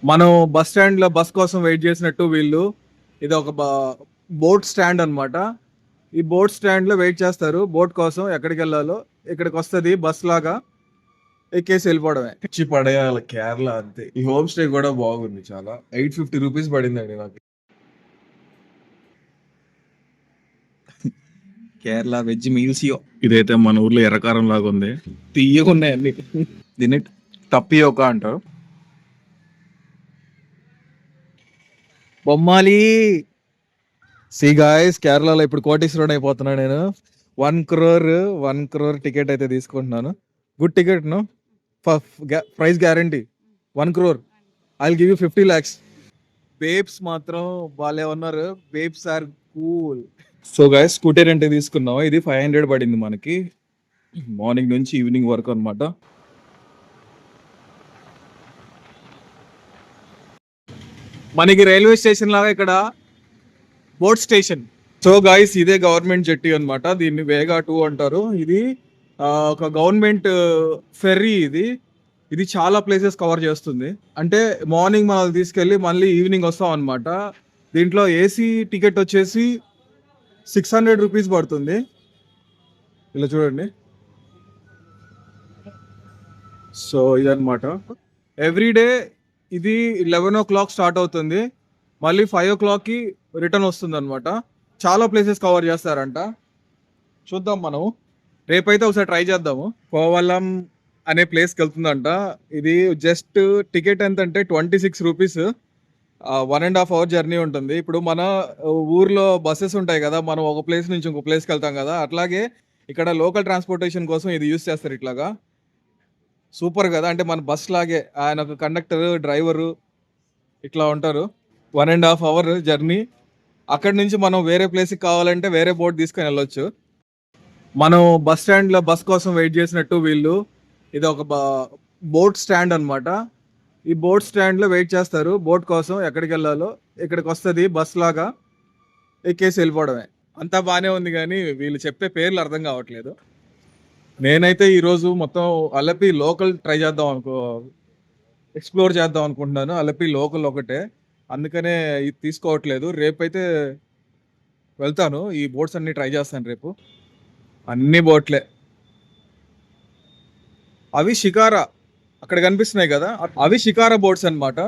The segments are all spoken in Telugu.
మనం బస్ స్టాండ్‌లో బస్ కోసం వెయిట్ చేసినట్టు వీళ్ళు ఇది ఒక బోట్ స్టాండ్ అన్నమాట. ఈ బోట్ స్టాండ్‌లో వెయిట్ చేస్తారు. బోట్ కోసం ఎక్కడికెళ్ళాలో ఇక్కడికొస్తది బస్‌లాగా ఎక్కేసి ఎళ్ళిపోవడమే. ఇచ్చి పడేయాలి కేరళ అంతే. ఈ హోమ్ స్టే కూడా బాగుంది చాలా. ₹850 పడిందండి నాకు. కేరళ వెజ్ మీల్స్ ఇదైతే మన ఊర్లో ఎర్రకారం లాగా ఉంది. తియ్యగున్నాయి అన్ని. దీన్ని టపియోక అంటారు. బొమ్మాలి గాయ్స్ కేరళలో ఇప్పుడు కోటీశ్వరుడు అయిపోతున్నా నేను. 1 crore టికెట్ అయితే తీసుకుంటున్నాను. Good ticket no price guarantee 1 crore. I give you 50 lakhs. Babes మాత్రం వాళ్ళే ఉన్నారు. Babes are cool. So guys scooty rent తీసుకున్నాం. ఇది 500 పడింది మనకి. మార్నింగ్ నుంచి ఈవినింగ్ వరకు అన్నమాట. మనకి రైల్వే స్టేషన్ లాగా ఇక్కడ బోట్ స్టేషన్. సో గాయ్స్ ఇదే గవర్నమెంట్ జెట్టి అన్నమాట. దీన్ని వేగా 2 అంటారు. ఇది ఒక గవర్నమెంట్ ఫెర్రీ ఇది. ఇది చాలా ప్లేసెస్ కవర్ చేస్తుంది. అంటే మార్నింగ్ మనల్ని తీసుకెళ్ళి మళ్ళీ ఈవినింగ్ వస్తాం అన్నమాట. దీంట్లో ఏసీ టికెట్ వచ్చేసి 600 రూపీస్ పడుతుంది. ఇలా చూడండి. సో ఇదన్నమాట. ఎవ్రీడే ఇది 11 o'clock స్టార్ట్ అవుతుంది. మళ్ళీ 5 o'clockకి రిటర్న్ వస్తుంది అనమాట. చాలా ప్లేసెస్ కవర్ చేస్తారంట. చూద్దాం మనం. రేపైతే ఒకసారి ట్రై చేద్దాము. కోవలం అనే ప్లేస్కి వెళ్తుందంట. ఇది జస్ట్ టికెట్ ఎంత అంటే 26 రూపీస్. 1.5 hour జర్నీ ఉంటుంది. ఇప్పుడు మన ఊర్లో బస్సెస్ ఉంటాయి కదా, మనం ఒక ప్లేస్ నుంచి ఇంకో ప్లేస్కి వెళ్తాం కదా, అట్లాగే ఇక్కడ లోకల్ ట్రాన్స్పోర్టేషన్ కోసం ఇది యూస్ చేస్తారు ఇట్లాగా. సూపర్ కదా. అంటే మన బస్ లాగే ఆయన ఒక కండక్టర్ డ్రైవరు ఇట్లా ఉంటారు. 1.5 hour జర్నీ. అక్కడి నుంచి మనం వేరే ప్లేస్కి కావాలంటే వేరే బోట్ తీసుకొని వెళ్ళొచ్చు. మనం బస్ స్టాండ్‌లో బస్ కోసం వెయిట్ చేసినట్టు వీళ్ళు ఇది ఒక బోట్ స్టాండ్ అన్నమాట. ఈ బోట్ స్టాండ్‌లో వెయిట్ చేస్తారు. బోట్ కోసం ఎక్కడికెళ్ళాలో ఇక్కడికొస్తది బస్‌లాగా ఎక్కేసి వెళ్ళిపోవడమే. అంతా బానే ఉంది గానీ వీళ్ళు చెప్పే పేర్లు అర్థం కావట్లేదు. నేనైతే ఈరోజు మొత్తం అలపి లోకల్ ట్రై చేద్దాం ఎక్స్‌ప్లోర్ చేద్దాం అనుకుంటున్నాను. అలపి లోకల్ ఒకటే. అందుకనే ఇది తీసుకోవట్లేదు. రేపైతే వెళ్తాను. ఈ బోట్స్ అన్నీ ట్రై చేస్తాను రేపు. అన్ని బోట్లే. అవి షికారా. అక్కడ కనిపిస్తున్నాయి కదా, అవి షికారా బోట్స్ అన్నమాట.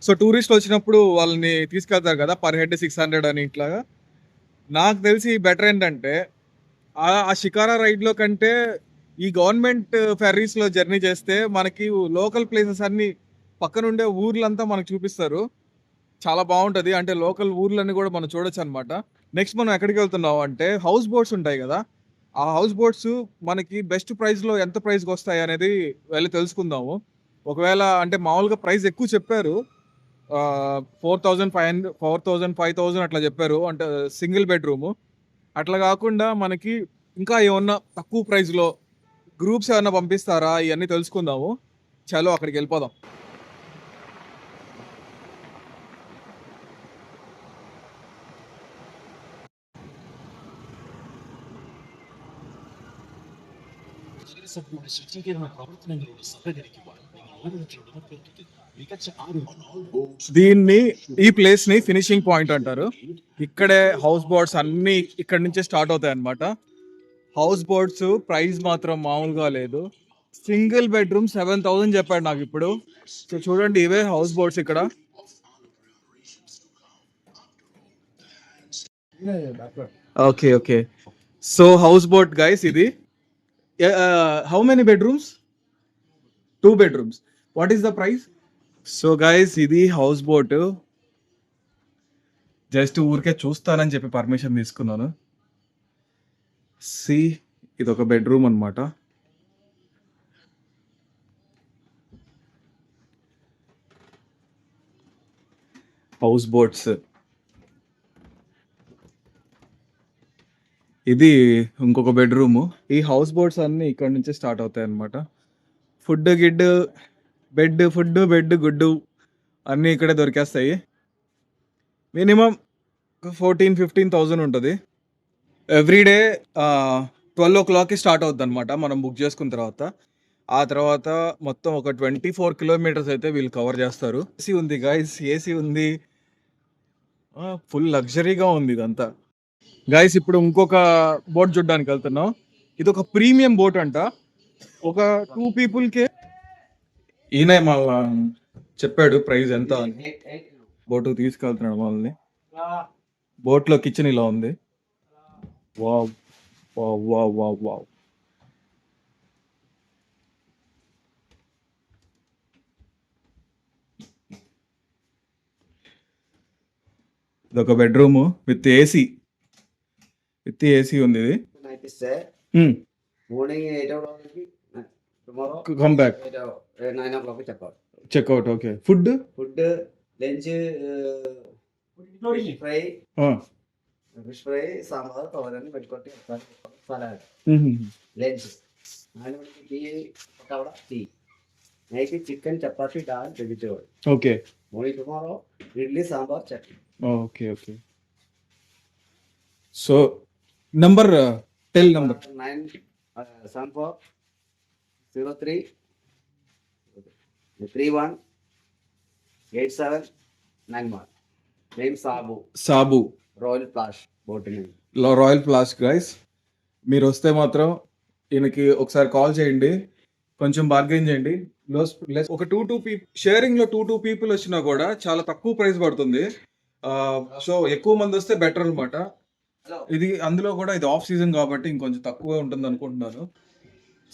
సో టూరిస్టులు వచ్చినప్పుడు వాళ్ళని తీసుకెళ్తారు కదా, పర్ హెడ్ 600 అని ఇట్లాగా. నాకు తెలిసి బెటర్ ఏంటంటే ఆ షికారా రైడ్‌లో కంటే ఈ గవర్నమెంట్ ఫెర్రీస్‌లో జర్నీ చేస్తే మనకి లోకల్ ప్లేసెస్ అన్నీ పక్కనుండే ఊర్లంతా మనకు చూపిస్తారు. చాలా బావుంటది. అంటే లోకల్ ఊర్లన్నీ కూడా మనం చూడొచ్చనమాట. నెక్స్ట్ మనం ఎక్కడికి వెళ్తున్నాం అంటే హౌస్ బోట్స్ ఉంటాయి గదా, ఆ హౌస్ బోట్స్ మనకి బెస్ట్ ప్రైస్‌లో ఎంత ప్రైస్‌కొస్తాయి అనేది వెళ్లి తెలుసుకుందాము. ఒకవేళ అంటే మామూలుగా ప్రైస్ ఎక్కువ చెప్పారు. 4,500 4,000, 5,000 అట్లా చెప్పారు. అంటే సింగిల్ బెడ్‌రూము. అట్లా గాకుండా మనకి ఇంకా ఏమన్నా తక్కువ ప్రైస్‌లో గ్రూప్స్ ఏమన్నా పంపిస్తారా? ఇయన్నీ తెలుసుకుందాము. చలో అక్కడికెళ్ళిపోదాం. നഗരസഭയുടെ ശുചീകരണ പ്രവർത്തനങ്ങളോട് സഹകരിക്കുവാൻ നിങ്ങൾ ഓരോരുത്തരോടും അഭ്യർത്ഥിക്കുന്നു. മികച്ച దీన్ని ఈ ప్లేస్‌ని ఫినిషింగ్ పాయింట్ అంటారు. ఇక్కడే హౌస్ బోట్స్ అన్నీ ఇక్కడి నుంచే స్టార్ట్ అవుతాయన్నమాట. హౌస్ బోట్స్ ప్రైస్ మాత్రం మామూలుగా లేదు. సింగిల్ బెడ్‌రూమ్ 7,000 చెప్పాడు నాకిప్పుడు. సో చూడండి ఇవే హౌస్ బోట్స్ ఇక్కడ. Okay. Okay. So house boat guys ఇది. How many bedrooms? 2 bedrooms. What is the price? So guys ఇది హౌస్ బోట్. జస్ట్ ఊరికే చూస్తానని చెప్పి పర్మిషన్ తీసుకున్నాను. సి ఇదొక బెడ్‌రూమ్ అన్నమాట. House boats. ఇది ఇంకొక బెడ్‌రూము. ఈ హౌస్ బోట్స్ అన్నీ ఇక్కడి నుంచే స్టార్ట్ అవుతాయన్నమాట. ఫుడ్, గిడ్డు, బెడ్, గుడ్డు అన్నీ ఇక్కడే దొరికేస్తాయి. మినిమమ్ 14,000-15,000 ఉంటది. ఎవ్రీడే 12 o'clockకి స్టార్ట్ అవుద్దన్నమాట మనం బుక్ చేసుకున్న తర్వాత. ఆ తర్వాత మొత్తం ఒక 24 కిలోమీటర్స్ అయితే వీళ్ళు కవర్ చేస్తారు. ఏసీ ఉంది గైస్, ఏసీ ఉంది. ఫుల్ లగ్జరీగా ఉంది ఇదంతా. గైస్ ఇప్పుడు ఇంకొక బోట్ చూడడానికి వెళ్తున్నాం. ఇది ఒక ప్రీమియం బోట్ అంట. ఒక 2 పీపుల్కే ఈయన మళ్ళా చెప్పాడు ప్రైస్ ఎంత అని. బోట్ తీసుకెళ్తున్నాడు మనల్ని. బోట్ లో కిచెన్ ఇలా ఉంది. Wow wow wow wow wow. ఇదొక బెడ్రూమ్ విత్ ఏసీ. ఉంది ఇది. Night stay. Morning 8 o'clock. Tomorrow కమ్ బ్యాక్ 9 o'clock check out. Check out. Okay. Food Food, lunch, fish fry, sambar, tovan, పెట్టుకోండి. Salad. Lunch. And tea, pakada, tea. Night chicken, chapati, dal, vegetable. Okay Morning tomorrow, idli, sambar, chutney. Okay okay. So number tell number 9 Sanfor 03 31 8791. Name Sabu. Sabu Royal Plush boating. Royal plush. Guys మీరు వస్తే మాత్రం ఈయనకి ఒకసారి కాల్ చేయండి, కొంచెం బార్గెన్ చేయండి. ఒక 2 పీపుల్ షేరింగ్ లో 2 పీపుల్ వచ్చినా కూడా చాలా తక్కువ ప్రైస్ పడుతుంది. సో ఎక్కువ మంది వస్తే బెటర్ అన్నమాట. ఇది అందులో కూడా ఇది ఆఫ్ సీజన్ కాబట్టి ఇంకొంచెం తక్కువ ఉంటుంది అనుకుంటున్నాను.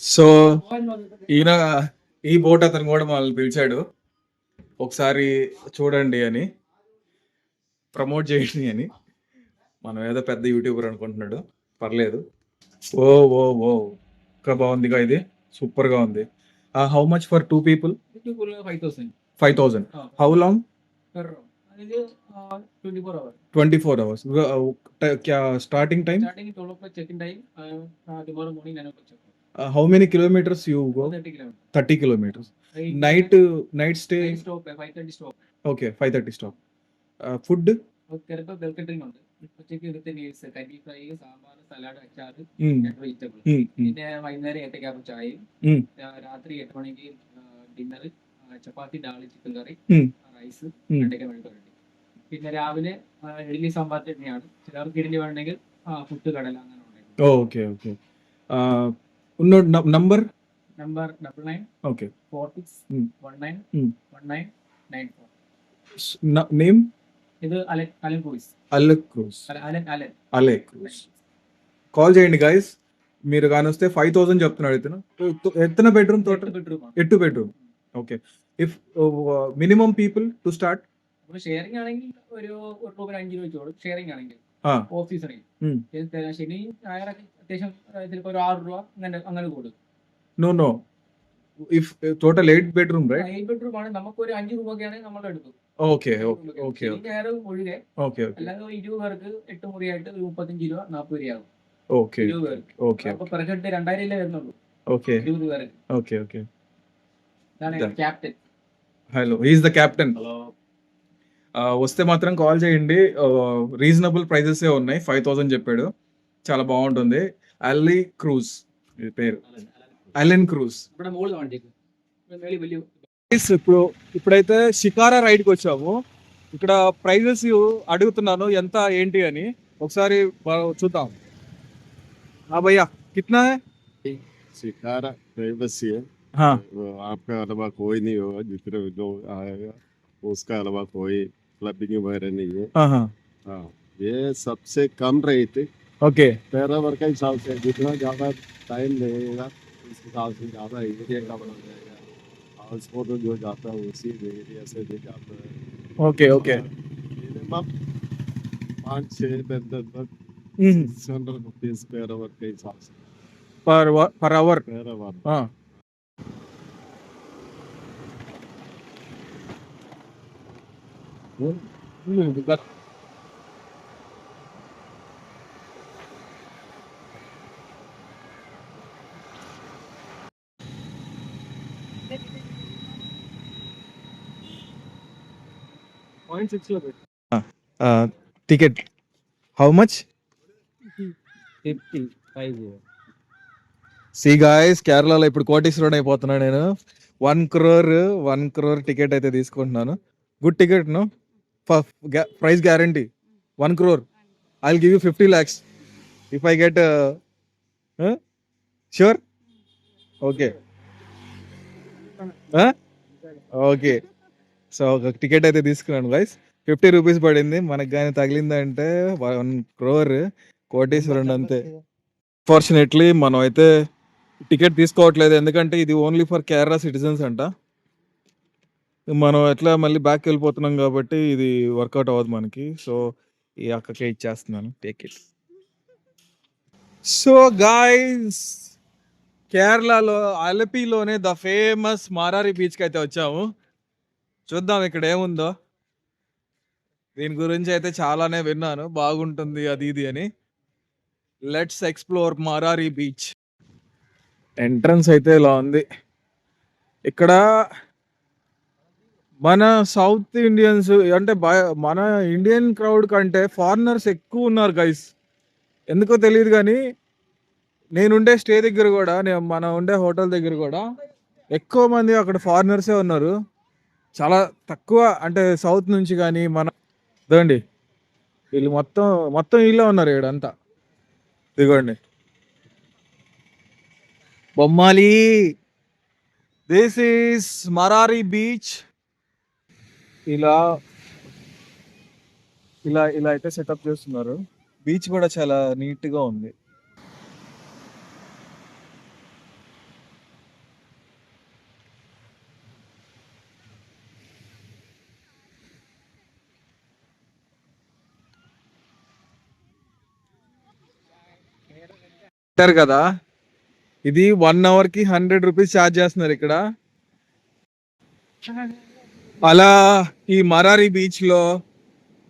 సో ఈయన ఈ బోట్ అతను కూడా మనల్ని పిలిచాడు, ఒకసారి చూడండి అని, ప్రమోట్ చేయండి అని. మనం ఏదో పెద్ద యూట్యూబర్ అనుకుంటున్నాడు, పర్లేదు. ఓ ఓ ఓ ఇంకా బాగుందిగా, ఇది సూపర్ గా ఉంది. How much for 2 people? 5,000 5,000. How long? per round. అనేది 24 hours. 24 hours. क्या starting time? Starting 12 o'clock check-in time. Tomorrow morning 9 o'clock check-out. How many kilometres you go? 30 kilometers. 30 kilometers. Night stay? Night stop 5:30 stop. Okay 5:30 stop. Food? ചിലപ്പോൾ വെൽക്കം ഡ്രിങ്ക് ഉണ്ട്. ഉച്ചയ്ക്ക് വിത്ത് മീൽസ്, കരി ഫ്രൈ, സാമ്പാർ, സലാഡ്, അച്ചാർ, വെജിറ്റബിൾ. പിന്നെ വൈകുന്നേരം 8:00 ചായയും, രാത്രി 8 മണിക്ക് ഡിന്നർ, ചപ്പാത്തി, ഡാൽ, ചിക്കൻ കറി, റൈസ്, വെണ്ടയ്ക്ക മെഴുക്കുവരട്ടി. പിന്നെ രാവിലെ ഇഡ്ഡലി സാമ്പാർ ചട്നിയാണ്. ചിലർക്ക് ഇഡ്ഡലി വേണമെങ്കിൽ പുട്ട്, കടല അങ്ങനെ ഉണ്ടായിരുന്നു. Okay okay. ఉన్నోడు నంబర్? Number 99 okay. 46 19 19 94. నేమ్? ഇത് Alan Cruz. Alec Cruz. Alan Alec Cruz. Call చేయండి గైస్. మీరు కానీ వస్తే 5,000 చెప్తున్నాడు ఇతను. ఎత్తన bedroom total? Bedroom. 8 bedroom. Okay. If minimum people to start? അപ്പോൾ ഷെയറിംഗ് ആണെങ്കിൽ ഒരു റൂമിന് 5 രൂപ വെച്ചോളും. ഷെയറിംഗ് ആണെങ്കിൽ ഓഫ് സീസണിൽ ശനി ഞായറൊക്കെ അത്യാവശ്യം ചിലപ്പോൾ ഒരു 6 രൂപ അങ്ങനെ കൂടും. No if total 8 bedroom right? 8 bedroom ആണ്. നമുക്കൊരു 5 രൂപയൊക്കെയാണെങ്കിൽ നമ്മൾ എടുക്കും. ఓకే ఓకే ఓకే ശനി ഞായർ ഒഴികെ. ఓకే അല്ലാതെ 20 പേർക്ക് 8 മുറിയായിട്ട് ഒരു 35 രൂപ 40 രൂപയാകും. ఓకే 20 പേർക്ക്. ఓకే അപ്പോൾ പെർ ഹെഡ് 2,000 വരുന്നുള്ളൂ ఓకే 20 പേർക്ക്. Okay okay. ഇതാണ് captain. Hello, is the captain. వస్తే మాత్రం కాల్ చేయండి. రీజనబుల్ ప్రైజెస్ ఉన్నాయి. 5,000 చెప్పాడు, చాలా బాగుంటుంది. అల్లీ క్రూజ్ ఇది పేరు, అలెన్ క్రూజ్. നമ്മുടെ മോള് കാണിച്ചേക്ക് മേളി വലിയ. ఇప్పుడైతే షికారా రైడ్కి వచ్చాము. ఇక్కడ ప్రైజెస్ అడుగుతున్నాను ఎంత ఏంటి అని, ఒకసారి చూద్దాం. భయ్యా కిतना है? शिकारा फेमस ही है। हाँ वो आपका अलावा कोई नहीं होगा, जितने जो आएगा उसका अलावा कोई क्लबिंग वगैरह नहीं है। हाँ हाँ हाँ, ये सबसे कम रेट ओके. पैरावर का हिसाब से, जितना ज़्यादा टाइम लगेगा उस हिसाब से ज़्यादा एरिया का बना जाएगा। हाउस बोट जो जाता है उसी एरिया से भी जाता है। Okay okay. मिनिमम 5-6 तक 600 रुपीज़ पैरावर के हिसाब से per hour. Per hour. Ticket how much? 55. See guys, కేరళలో ఇప్పుడు కోటీశ్వరుడు అయిపోతున్నా నేను. 1 crore టికెట్ అయితే తీసుకుంటున్నాను. Good ticket no, price guarantee 1 crore. I will give you 50 lakhs if I get. Sure? Okay. Okay. So ఒక టికెట్ అయితే తీసుకున్నాను గైస్. 50 రూపీస్ పడింది. మనకు కానీ తగిలిందంటే 1 crore, కోటీశ్వరుడు అంతే. ఫార్చునేట్లీ మనం అయితే టికెట్ తీసుకోవట్లేదు, ఎందుకంటే ఇది ఓన్లీ ఫర్ కేరళ సిటిజన్స్ అంట. మనం ఎట్లా మళ్ళీ బ్యాక్ వెళ్ళిపోతున్నాం కాబట్టి ఇది వర్కౌట్ అవ్వదు మనకి. సో ఈ అక్కకే ఇచ్చేస్తున్నాను, టేక్ ఇట్. సో గాయ్స్, కేరళలో అలపిలోనే ద ఫేమస్ మారారి బీచ్కి అయితే వచ్చాము. చూద్దాం ఇక్కడ ఏముందో. దీని గురించి అయితే చాలానే విన్నాను, బాగుంటుంది అది ఇది అని. Let's explore Marari beach. Entrance అయితే ఇలా ఉంది. ఇక్కడ మన సౌత్ ఇండియన్స్ అంటే మన ఇండియన్ క్రౌడ్ కంటే ఫారినర్స్ ఎక్కువ ఉన్నారు గైస్. ఎందుకో తెలియదు కానీ నేనుండే స్టే దగ్గర కూడా, మన ఉండే హోటల్ దగ్గర కూడా ఎక్కువ మంది అక్కడ ఫారినర్సే ఉన్నారు. చాలా తక్కువ అంటే సౌత్ నుంచి కానీ మన ఇదండి, వీళ్ళు మొత్తం వీళ్ళే ఉన్నారు ఇక్కడంతా. ఇదిగోండి బొమ్మాలి. This is Marari beach. ఇలా ఇలా ఇలా అయితే సెటప్ చేస్తున్నారు. బీచ్ కూడా చాలా నీట్ గా ఉంది. అంటారు కదా, ఇది 1 hour కి 100 రూపీస్ ఛార్జ్ చేస్తున్నారు ఇక్కడ. అలా ఈ మరారి బీచ్ లో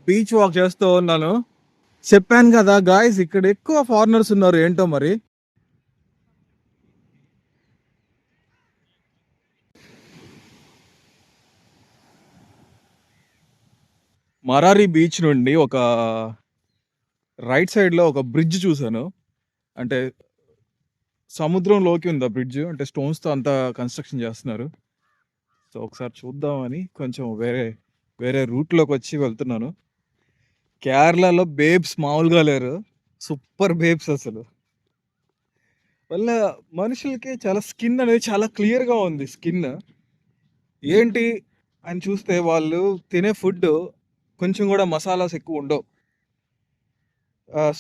బీచ్ వాక్ చేస్తూ ఉన్నాను. చెప్పాను కదా గాయస్, ఇక్కడ ఎక్కువ ఫారినర్స్ ఉన్నారు, ఏంటో మరి. మరారి బీచ్ నుండి ఒక రైట్ సైడ్ లో ఒక బ్రిడ్జ్ చూసాను. అంటే సముద్రంలోకి ఉంది ఆ బ్రిడ్జ్. అంటే స్టోన్స్ తో అంతా కన్స్ట్రక్షన్ చేస్తున్నారు. సో ఒకసారి చూద్దామని కొంచెం వేరే రూట్ లోకి వచ్చి వెళ్తున్నాను. కేరళలో బేబ్స్ మామూలుగా లేరు, సూపర్ బేబ్స్ అసలు. వాళ్ళ మనుషులకి చాలా స్కిన్ అనేది చాలా క్లియర్ గా ఉంది. స్కిన్ ఏంటి అని చూస్తే వాళ్ళు తినే ఫుడ్ కొంచెం కూడా మసాలాస్ ఎక్కువ ఉండవు,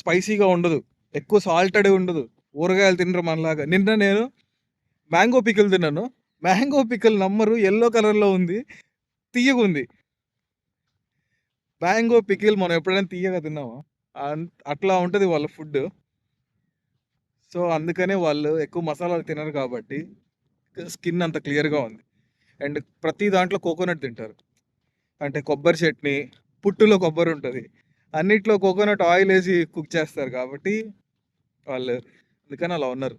స్పైసీగా ఉండదు, ఎక్కువ సాల్టెడ్ ఉండదు. ఊరగాయలు తినరు మనలాగా. నిన్న నేను మ్యాంగో పికిల్ తిన్నాను. మ్యాంగో పికిల్ నమ్మరు, ఎల్లో కలర్లో ఉంది, తీయగా ఉంది. మ్యాంగో పికిల్ మనం ఎప్పుడైనా తీయగా తిన్నామా? అట్లా ఉంటుంది వాళ్ళ ఫుడ్. సో అందుకనే వాళ్ళు ఎక్కువ మసాలాలు తినరు కాబట్టి స్కిన్ అంత క్లియర్గా ఉంది. అండ్ ప్రతి దాంట్లో కోకోనట్ తింటారు. అంటే కొబ్బరి చట్నీ, పుట్టులో కొబ్బరి ఉంటుంది, అన్నిట్లో కోకోనట్ ఆయిల్ వేసి కుక్ చేస్తారు కాబట్టి వాళ్ళు అందుకని అలా ఉన్నారు.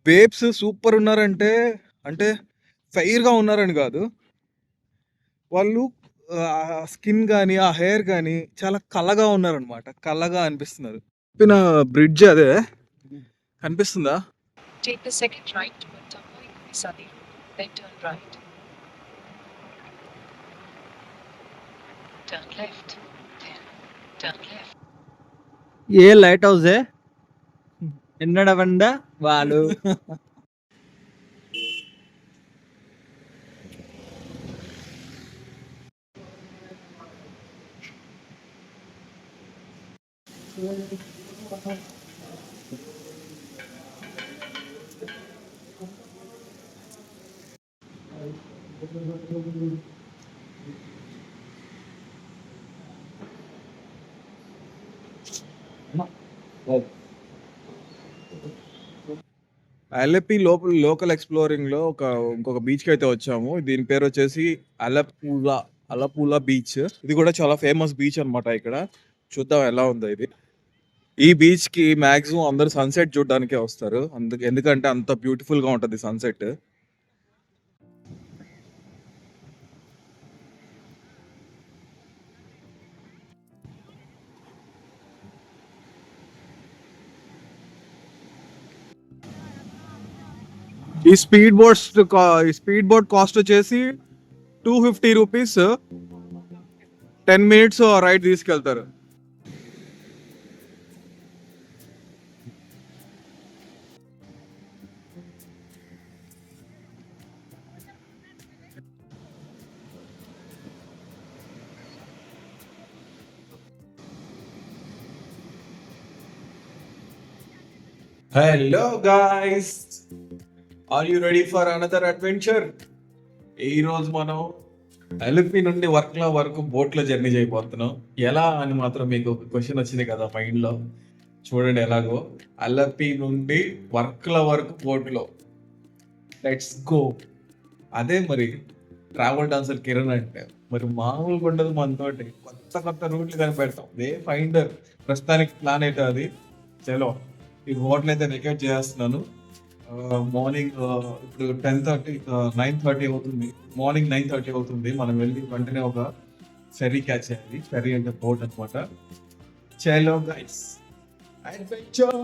బేబ్స్ సూపర్ ఉన్నారంటే, అంటే ఫెయిర్గా ఉన్నారని కాదు, వాళ్ళు స్కిన్ కానీ ఆ హెయిర్ కానీ చాలా కళగా ఉన్నారనమాట. కళగా అనిపిస్తున్నారు. చెప్పిన బ్రిడ్జ్ అదే కనిపిస్తుందా? Take the second right to Tamil Sadi, then turn right. Turn left. Then turn left. A light house ఎన్నడవండ వాళ్ళు. అలపి లోకల్ ఎక్స్ప్లోరింగ్ లో ఇంకొక బీచ్ కి అయితే వచ్చాము. దీని పేరు వచ్చేసి అలపులా బీచ్. ఇది కూడా చాలా ఫేమస్ బీచ్ అన్నమాట. ఇక్కడ చూద్దాం ఎలా ఉందో ఇది. ఈ బీచ్ కి మాక్సిమం అందరు సన్సెట్ చూడడానికే వస్తారు, ఎందుకంటే అంత బ్యూటిఫుల్ గా ఉంటది సన్సెట్. ఈ స్పీడ్ బోట్ కాస్ట్ వచ్చేసి 250 రూపీస్. 10 మినిట్స్ రైడ్ తీసుకెళ్తారు. Hello guys, are you ready for another adventure? ఈ రోజు మనం అలిపి నుండి వర్క్లా వరకు బోట్లో జర్నీ చేయబోతున్నాం. ఎలా అని మాత్రం మీకు ఒక క్వశ్చన్ వచ్చింది కదా మైండ్లో. చూడండి ఎలాగో. అలపి నుండి వర్క్ల వరకు బోట్లో. Let's go. అదే మరి ట్రావెల్ డాన్సర్ కిరణ్ అంటే. మరి మామూలుగా ఉండదు మనతోటి. కొత్త కొత్త రూట్లు కనిపెడతాం. వే ఫైండర్ ప్రస్తుతానికి ప్లాన్ అయితే అది. చలో ఈ హోటల్ అయితే వెకేట్ చేస్తున్నాను. మార్నింగ్ ఇప్పుడు 9:30 అవుతుంది. మార్నింగ్ 9:30 అవుతుంది. మనం వెళ్ళి వెంటనే ఒక ఫెర్రీ క్యాచ్ చేయాలి. ఫెర్రీ అంటే బోట్ అనమాట. చలో గైస్, అడ్వెంచర్.